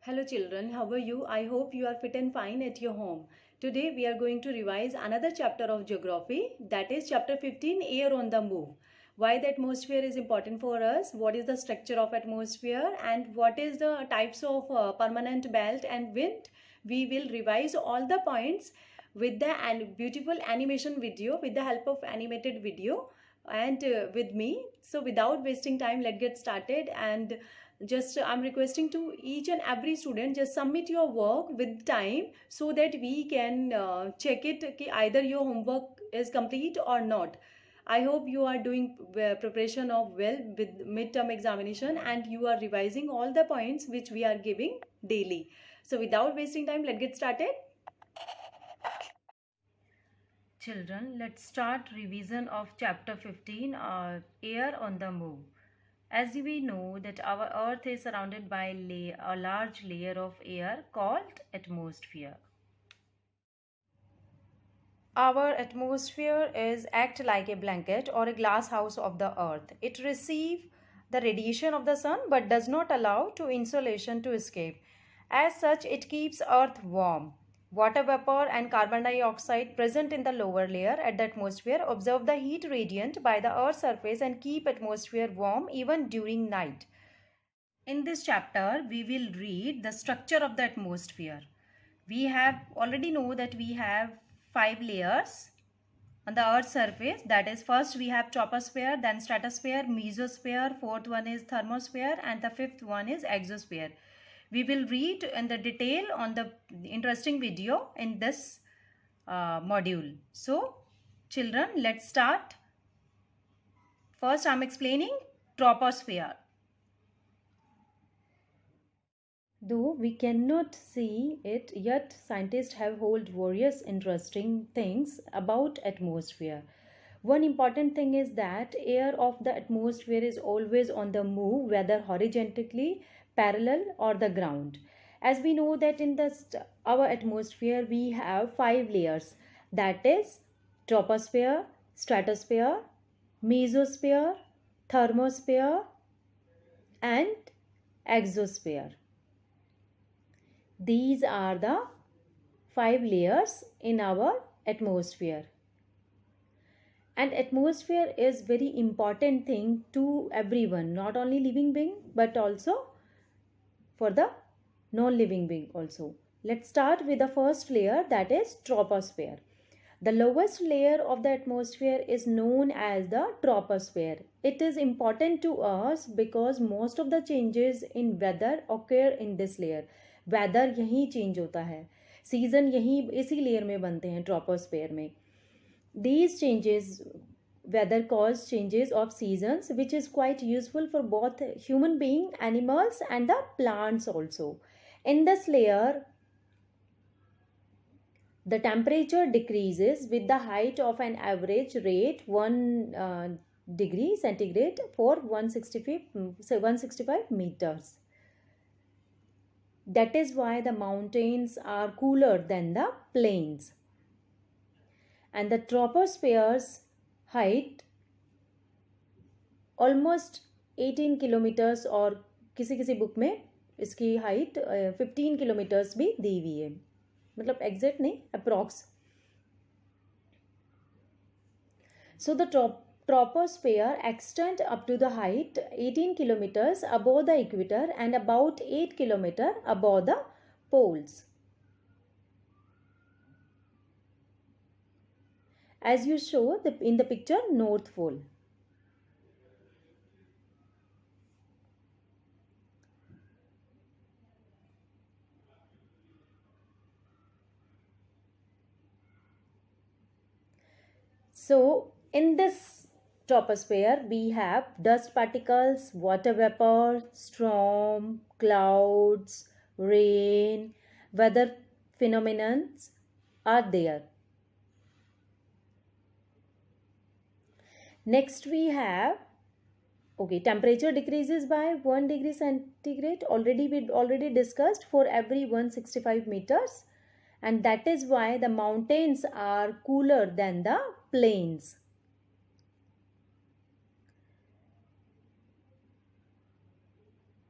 Hello children, how are you? I hope you are fit and fine at your home. Today we are going to revise another chapter of geography, that is chapter 15, Air on the Move. Why the atmosphere is important for us, what is the structure of atmosphere, and what is the types of permanent belt and wind. We will revise all the points with the beautiful animation video, with the help of animated video and with me. So without wasting time, let's get started. And just I'm requesting to each and every student, just submit your work with time so that we can check it either your homework is complete or not. I hope you are doing preparation of well with midterm examination and you are revising all the points which we are giving daily. So without wasting time, let's get started. Children, let's start revision of chapter 15, Air on the Move. As we know that our earth is surrounded by a large layer of air called atmosphere. Our atmosphere is act like a blanket or a glass house of the earth. It receives the radiation of the sun but does not allow to insolation to escape. As such, it keeps earth warm. Water vapor and carbon dioxide present in the lower layer at the atmosphere observe the heat radiant by the earth's surface and keep atmosphere warm even during night. In this chapter, we will read the structure of the atmosphere. We have already know that we have 5 layers on the earth's surface. That is, first we have troposphere, then stratosphere, mesosphere, fourth one is thermosphere, and the fifth one is exosphere. We will read in the detail on the interesting video in this module. So children, let's start. First I am explaining troposphere. Though we cannot see it, yet scientists have hold various interesting things about atmosphere. One important thing is that air of the atmosphere is always on the move, whether horizontally, parallel or the ground. As we know that in our atmosphere we have 5 layers, that is troposphere, stratosphere, mesosphere, thermosphere and exosphere. These are the 5 layers in our atmosphere. And atmosphere is very important thing to everyone, not only living being but also for the non-living being also. Let's start with the first layer, that is troposphere. The lowest layer of the atmosphere is known as the troposphere. It is important to us because most of the changes in weather occur in this layer. Weather यहीं change होता है, season यहीं इसी layer में बनते हैं troposphere में. These changes weather cause changes of seasons which is quite useful for both human being, animals and the plants also. In this layer the temperature decreases with the height of an average rate 1 degree centigrade for 165 meters. That is why the mountains are cooler than the plains. And the troposphere's height almost 18 kilometers और किसी किसी book में इसकी height 15 kilometres भी दी हुई है, मतलब exact नहीं, approx. So the troposphere extends up to the height 18 kilometers above the equator and about 8 kilometers above the poles. As you show in the picture, North Pole. So in this troposphere we have dust particles, water vapor, storm, clouds, rain, weather phenomena are there. Next we have, okay, temperature decreases by 1 degree centigrade. We already discussed for every 165 meters, and that is why the mountains are cooler than the plains.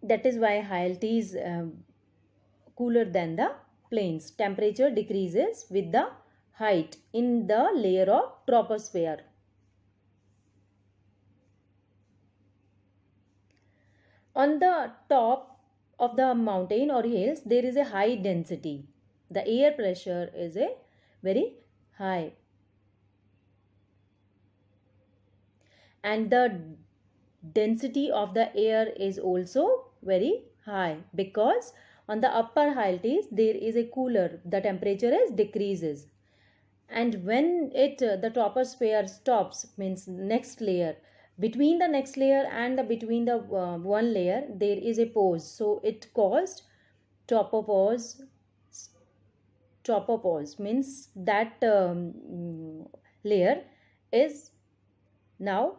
That is why high altitudes cooler than the plains. Temperature decreases with the height in the layer of troposphere. On the top of the mountain or hills, there is a high density. The air pressure is a very high. And the density of the air is also very high, because on the upper heights there is a cooler, the temperature is decreases. And when the troposphere stops, means next layer, between the next layer and between the one layer there is a pause, so it caused tropopause. Tropopause means that layer is now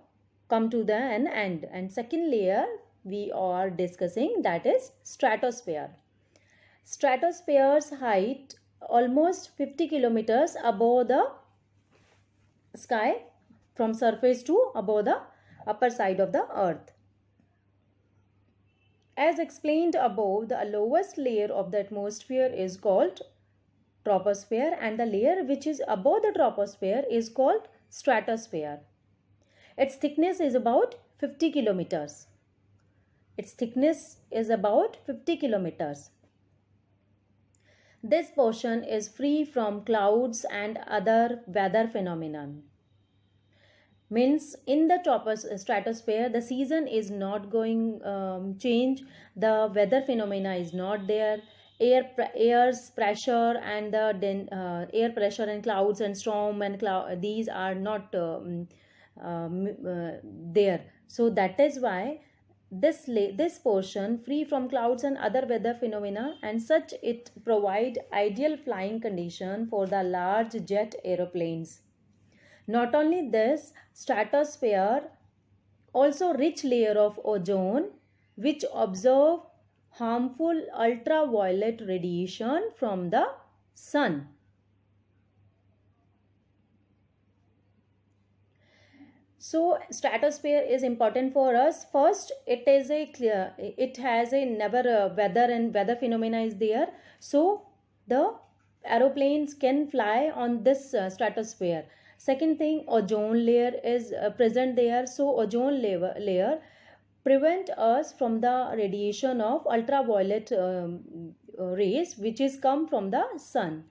come to the an end, and second layer we are discussing, that is stratosphere. Stratosphere's height almost 50 kilometers above the sky, from surface to above the upper side of the earth. As explained above, the lowest layer of the atmosphere is called troposphere, and the layer which is above the troposphere is called stratosphere. Its thickness is about 50 kilometers. Its thickness is about 50 kilometers. This portion is free from clouds and other weather phenomena. Means in the stratosphere the season is not going change, the weather phenomena is not there, air's pressure and the air pressure and clouds and storm and cloud, these are not there. So that is why this portion free from clouds and other weather phenomena, and such it provide ideal flying condition for the large jet aeroplanes. Not only this, stratosphere also rich layer of ozone which absorb harmful ultraviolet radiation from the sun. So stratosphere is important for us. First, it has a never weather and weather phenomena is there, so the aeroplanes can fly on this stratosphere. Second thing, ozone layer is present there, so ozone layer prevent us from the radiation of ultraviolet rays which is come from the sun.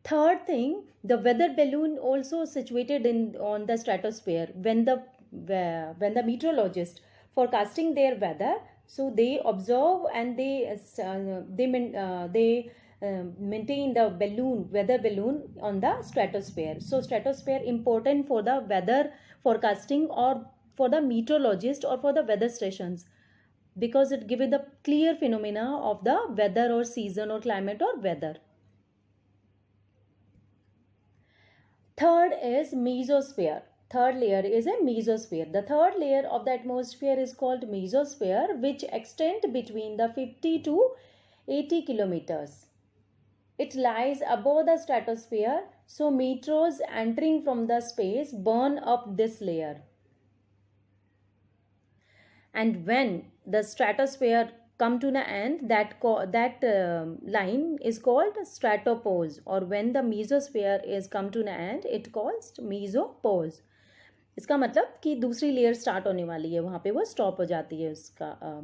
Third thing, the weather balloon also situated on the stratosphere. When the meteorologist forecasting their weather, so they observe and they maintain the weather balloon on the stratosphere. So stratosphere important for the weather forecasting or for the meteorologist or for the weather stations, because it gives the clear phenomena of the weather or season or climate or weather. Third is mesosphere. Third layer is a mesosphere. The third layer of the atmosphere is called mesosphere, which extend between the 50 to 80 kilometers. It lies above the stratosphere, so meteors entering from the space burn up this layer. And when the stratosphere come to the end, that line is called stratopause, or when the mesosphere is come to the end, it calls mesopause. इसका मतलब कि दूसरी layer start होने वाली है, वहाँ पे वो स्टॉप हो जाती है उसका.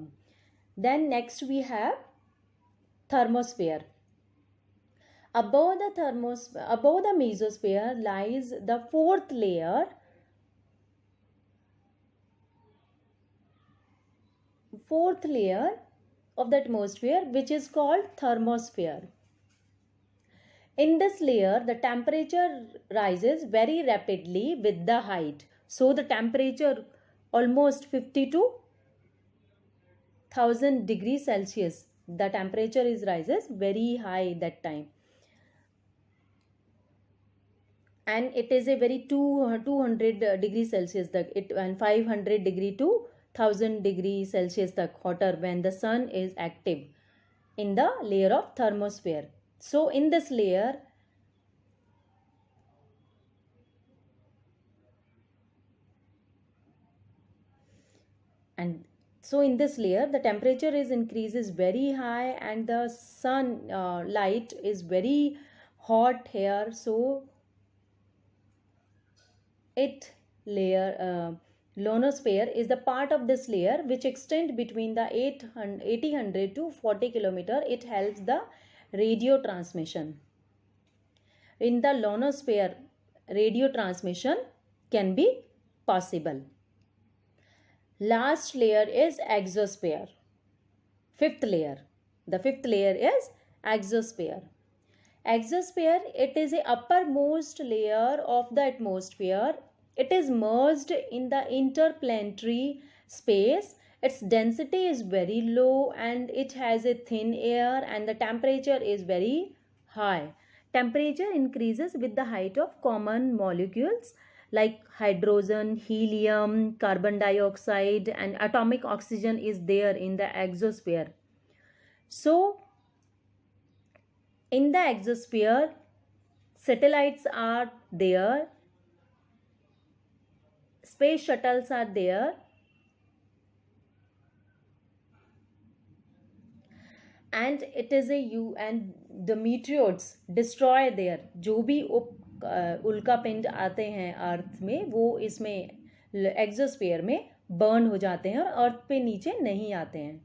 Then next we have thermosphere. Above the mesosphere lies the fourth layer of the atmosphere, which is called thermosphere. In this layer, the temperature rises very rapidly with the height. So the temperature almost 50 to 1000 degrees Celsius. The temperature rises very high that time. And it is a very 200 degrees Celsius and 500 degree to 1000 degrees Celsius hotter when the sun is active in the layer of thermosphere. So in this layer, and So in this layer the temperature is increases very high and the sun light is very hot here, so it layer ionosphere is the part of this layer which extend between the 800 to 40 kilometer. It helps the radio transmission. In the ionosphere radio transmission can be possible. Last layer is exosphere. Fifth layer. The fifth layer is exosphere. Exosphere, it is a uppermost layer of the atmosphere. It is merged in the interplanetary space. Its density is very low and it has a thin air and the temperature is very high. Temperature increases with the height of common molecules like hydrogen, helium, carbon dioxide and atomic oxygen is there in the exosphere. So in the exosphere satellites are there, space shuttles are there, and it is and the meteoroids destroy there. जो भी उल्का पिंड आते हैं अर्थ में वो इसमें exosphere में बर्न हो जाते हैं और अर्थ पे नीचे नहीं आते हैं.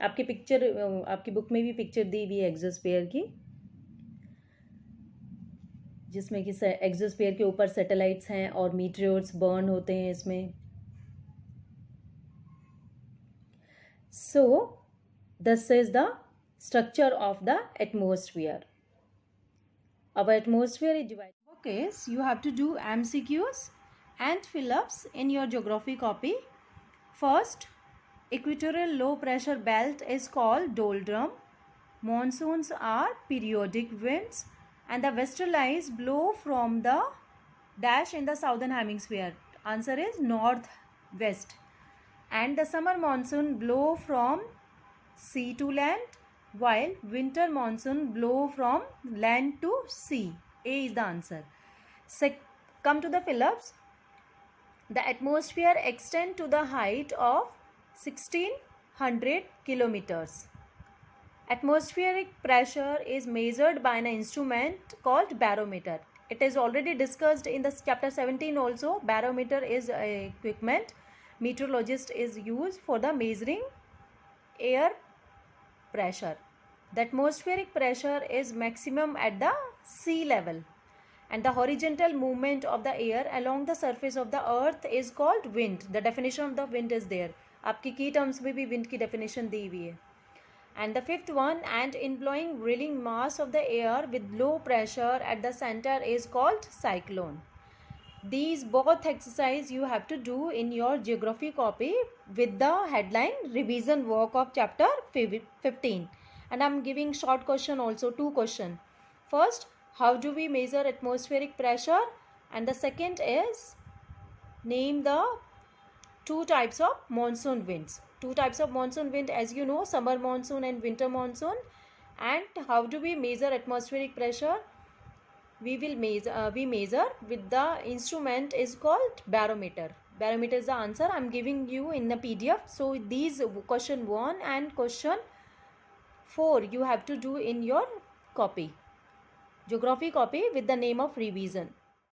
आपकी पिक्चर आपकी बुक में भी पिक्चर दी हुई है एक्सोस्फीयर की, जिसमें कि एक्सोस्फीयर के ऊपर सैटेलाइट्स हैं और मीटियोर्स बर्न होते हैं इसमें. So this is the structure of the atmosphere. Our atmosphere is divided. Okay, so you have to do MCQs and fill-ups in your geography copy. First, equatorial low pressure belt is called doldrum. Monsoons are periodic winds and the westerlies blow from the dash in the southern hemisphere. Answer is northwest. And the summer monsoon blow from sea to land, while winter monsoon blow from land to sea. A is the answer. Come to the fill-ups. The atmosphere extends to the height of 1600 kilometers. Atmospheric pressure is measured by an instrument called barometer. It is already discussed in the chapter 17 also. Barometer is equipment meteorologist is used for the measuring air pressure. The atmospheric pressure is maximum at the sea level and the horizontal movement of the air along the surface of the earth is called wind. The definition of the wind is there. आपकी key terms में भी wind की definition दी हुई है. And the fifth one, and inflowing whirling mass of the air with low pressure at the center is called cyclone. These both exercise you have to do in your geography copy with the headline revision work of chapter 15. And I am giving short question also, 2 questions. First, how do we measure atmospheric pressure? And the second is, name the 2 types of monsoon winds. 2 types of monsoon wind, as you know, summer monsoon and winter monsoon. And how do we measure atmospheric pressure? We measure with the instrument is called barometer. Barometer is the answer. I am giving you in the PDF. So these question 1 and question 4 you have to do in your copy, geography copy, with the name of revision.